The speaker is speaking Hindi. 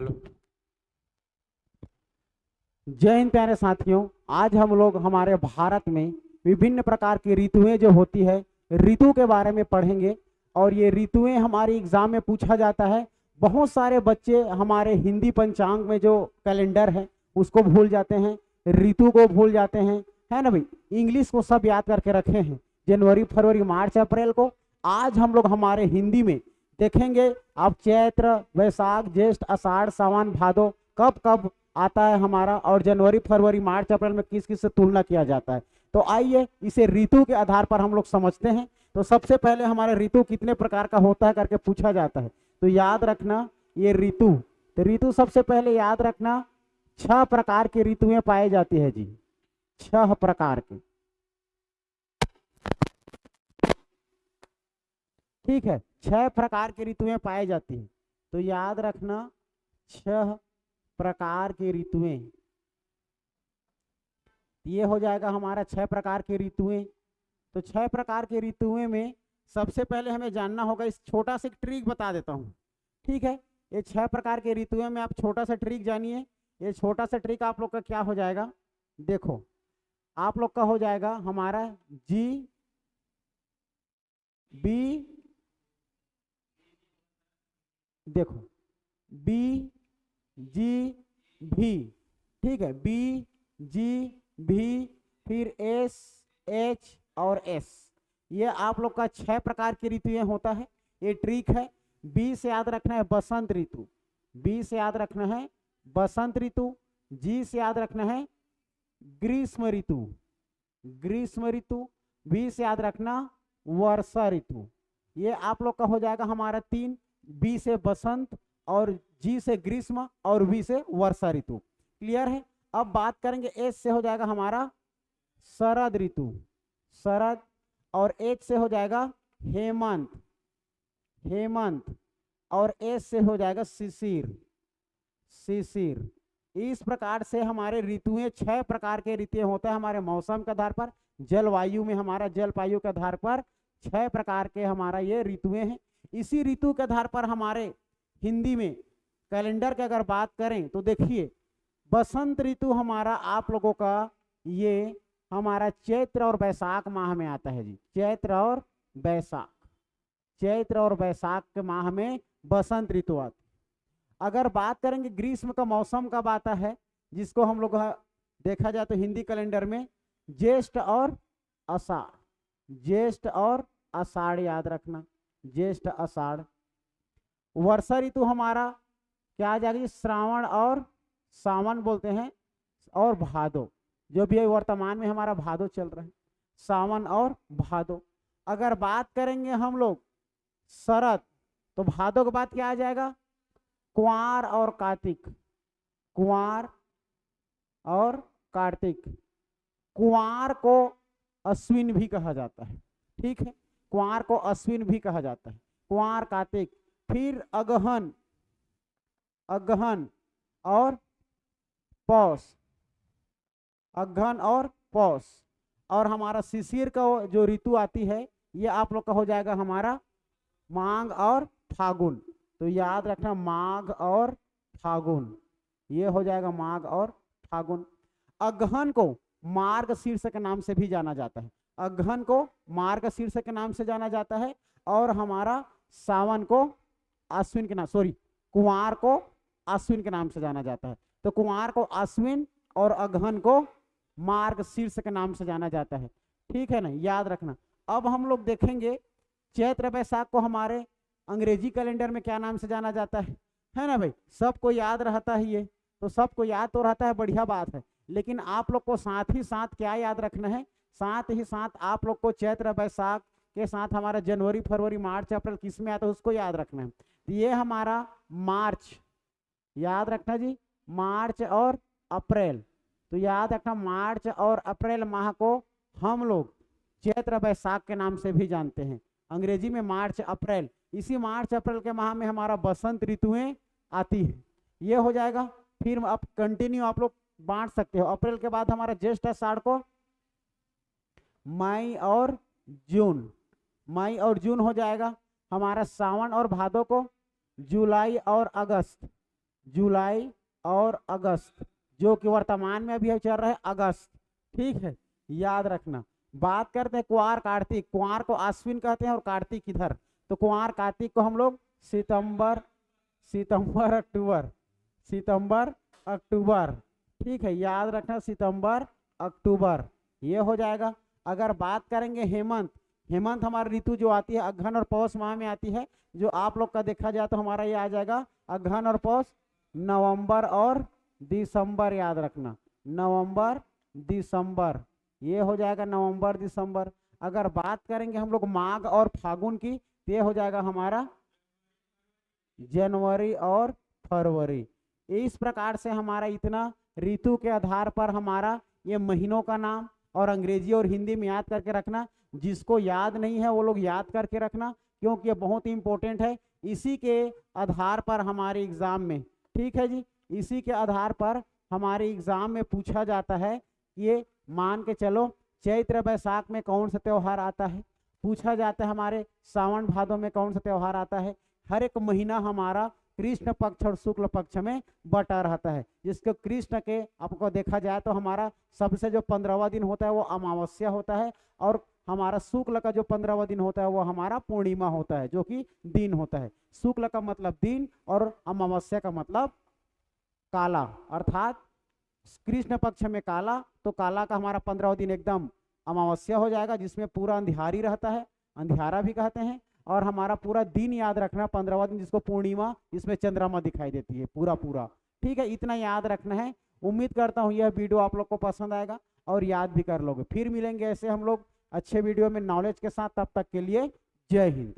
हेलो। जय हिंद प्यारे साथियों। आज हम लोग हमारे भारत में विभिन्न प्रकार की ऋतुएं जो होती है, ऋतु के बारे में पढ़ेंगे। और ये ऋतुएं हमारे एग्जाम में पूछा जाता है। बहुत सारे बच्चे हमारे हिंदी पंचांग में जो कैलेंडर है उसको भूल जाते हैं, ऋतु को भूल जाते हैं, है ना भाई। इंग्लिश को सब याद करके रखे हैं, जनवरी फरवरी मार्च अप्रैल को। आज हम लोग हमारे हिंदी में देखेंगे। आप चैत्र वैशाख ज्येष्ठ आषाढ़ सावन भादो कब कब आता है हमारा, और जनवरी फरवरी मार्च अप्रैल में किस किस से तुलना किया जाता है। तो आइए इसे ऋतु के आधार पर हम लोग समझते हैं। तो सबसे पहले हमारे ऋतु कितने प्रकार का होता है करके पूछा जाता है, तो याद रखना ये ऋतु। तो ऋतु सबसे पहले याद रखना 6 प्रकार की ऋतुएं पाई जाती है जी, 6 प्रकार के। ठीक है, 6 प्रकार की ऋतुएं पाई जाती हैं। तो याद रखना 6 प्रकार की ऋतुएं। ये हो जाएगा हमारा 6 प्रकार की ऋतुएं। तो 6 प्रकार की ऋतुएं में सबसे पहले हमें जानना होगा, इस छोटा सा एक ट्रिक बता देता हूँ। ठीक है, ये 6 प्रकार की ऋतुएं में आप छोटा सा ट्रिक जानिए। ये छोटा सा ट्रिक आप लोग का क्या हो जाएगा, देखो आप लोग का हो जाएगा हमारा जी बी, देखो बी जी भी। ठीक है, बी जी भी, फिर एस एच और एस। ये आप लोग का 6 प्रकार की ऋतुएं होता है। ये ट्रिक है। बी से याद रखना है बसंत ऋतु, बी से याद रखना है बसंत ऋतु। जी से याद रखना है ग्रीष्म ऋतु, ग्रीष्म ऋतु। बी से याद रखना वर्षा ऋतु। ये आप लोग का हो जाएगा हमारा 3, बी से बसंत और जी से ग्रीष्म और वी से वर्षा ऋतु। क्लियर है। अब बात करेंगे एस से हो जाएगा हमारा शरद ऋतु, शरद। और एच से हो जाएगा हेमंत, हेमंत। और एस से हो जाएगा शिशिर, शिशिर। इस प्रकार से हमारे ऋतुएं 6 प्रकार के ऋतुएं होते हैं हमारे मौसम के आधार पर, जलवायु में हमारा जलवायु के आधार पर 6 प्रकार के हमारा ये ऋतुएं हैं। इसी ऋतु के आधार पर हमारे हिंदी में कैलेंडर की अगर बात करें तो देखिए, बसंत ऋतु हमारा आप लोगों का ये हमारा चैत्र और वैशाख माह में आता है जी, चैत्र और वैशाख, चैत्र और वैशाख के माह में बसंत ऋतु आती। अगर बात करेंगे ग्रीष्म का मौसम कब आता है, जिसको हम लोग देखा जाए तो हिंदी कैलेंडर में ज्येष्ठ और आषाढ़, ज्येष्ठ और आषाढ़ याद रखना, ज्येष्ठ आषाढ़। वर्षा ऋतु हमारा क्या आ जाएगी, श्रावण और सावन बोलते हैं, और भादो, जो भी वर्तमान में हमारा भादो चल रहा है, सावन और भादो। अगर बात करेंगे हम लोग शरद, तो भादो के बाद क्या आ जाएगा, कुंवार और कार्तिक, कुंवार और कार्तिक। कुंवार को अश्विन भी कहा जाता है। ठीक है, कुंवार को अश्विन भी कहा जाता है, कुंवार कार्तिक। फिर अगहन, अगहन और पौष, अगहन और पौष। और हमारा शिशिर का जो ऋतु आती है ये आप लोग का हो जाएगा हमारा माघ और फागुन। तो याद रखना माघ और फागुन, ये हो जाएगा माघ और फागुन। अगहन को मार्गशीर्ष के नाम से भी जाना जाता है, अगहन को मार्गशीर्ष के नाम से जाना जाता है। और हमारा सावन को अश्विन के नाम, सॉरी कुंवार को अश्विन के नाम से जाना जाता है। तो कुंवार को अश्विन और अगहन को मार्गशीर्ष के नाम से जाना जाता है। ठीक है ना, याद रखना। अब हम लोग देखेंगे चैत्र वैशाख को हमारे अंग्रेजी कैलेंडर में क्या नाम से जाना जाता है ना भाई। सबको याद रहता है ये, तो सबको याद तो रहता है, बढ़िया बात है। लेकिन आप लोग को साथ ही साथ क्या याद रखना है, साथ ही साथ आप लोग को चैत्र वैशाख के साथ हमारा जनवरी फरवरी मार्च अप्रैल किस में आता है उसको याद रखना है। तो ये हमारा मार्च, याद रखना जी, मार्च और अप्रैल। तो याद रखना मार्च और अप्रैल माह को हम लोग चैत्र वैशाख के नाम से भी जानते हैं, अंग्रेजी में मार्च अप्रैल। इसी मार्च अप्रैल के माह में हमारा बसंत ऋतुएं आती है, ये हो जाएगा। फिर आप कंटिन्यू आप लोग बांट सकते हो। अप्रैल के बाद हमारा ज्येष्ठ आषाढ़ को मई और जून, मई और जून हो जाएगा। हमारा सावन और भादो को जुलाई और अगस्त, जुलाई और अगस्त, जो कि वर्तमान में अभी चल रहा है अगस्त। ठीक है, याद रखना। बात करते हैं कुंवार कार्तिक। कुंवार को आश्विन कहते हैं और कार्तिक इधर, तो कुंवार कार्तिक को हम लोग सितंबर सितंबर अक्टूबर सितंबर अक्टूबर, ठीक है, याद रखना, सितंबर अक्टूबर, ये हो जाएगा। अगर बात करेंगे हेमंत, हेमंत हमारी ऋतु जो आती है अगहन और पौष माह में आती है, जो आप लोग का देखा जाए तो हमारा ये आ जाएगा अगहन और पौष, नवंबर और दिसंबर, याद रखना, नवंबर दिसंबर, ये हो जाएगा नवंबर दिसंबर। अगर बात करेंगे हम लोग माघ और फागुन की, तो ये हो जाएगा हमारा जनवरी और फरवरी। इस प्रकार से हमारा इतना ऋतु के आधार पर हमारा ये महीनों का नाम और अंग्रेजी और हिंदी में याद करके रखना। जिसको याद नहीं है वो लोग याद करके रखना, क्योंकि ये बहुत ही इंपॉर्टेंट है। इसी के आधार पर हमारे एग्जाम में, ठीक है जी, इसी के आधार पर हमारे एग्जाम में पूछा जाता है। ये मान के चलो चैत्र वैशाख में कौन सा त्यौहार आता है, पूछा जाता है हमारे सावन भादों में कौन सा त्यौहार आता है। हर एक महीना हमारा कृष्ण पक्ष और शुक्ल पक्ष में बटा रहता है, जिसको कृष्ण के आपको देखा जाए तो हमारा सबसे जो 15वां दिन होता है वो अमावस्या होता है, और हमारा शुक्ल का जो 15वां दिन होता है वो हमारा पूर्णिमा होता है, जो कि दिन होता है। शुक्ल का मतलब दिन और अमावस्या का मतलब काला, अर्थात कृष्ण पक्ष में काला, तो काला का हमारा 15वां दिन एकदम अमावस्या हो जाएगा, जिसमें पूरा अंधियारी रहता है, अंधियारा भी कहते हैं। और हमारा पूरा दिन याद रखना 15वां दिन, जिसको पूर्णिमा, जिसमें चंद्रमा दिखाई देती है पूरा पूरा। ठीक है, इतना याद रखना है। उम्मीद करता हूँ यह वीडियो आप लोग को पसंद आएगा और याद भी कर लोगे। फिर मिलेंगे ऐसे हम लोग अच्छे वीडियो में नॉलेज के साथ, तब तक के लिए जय हिंद।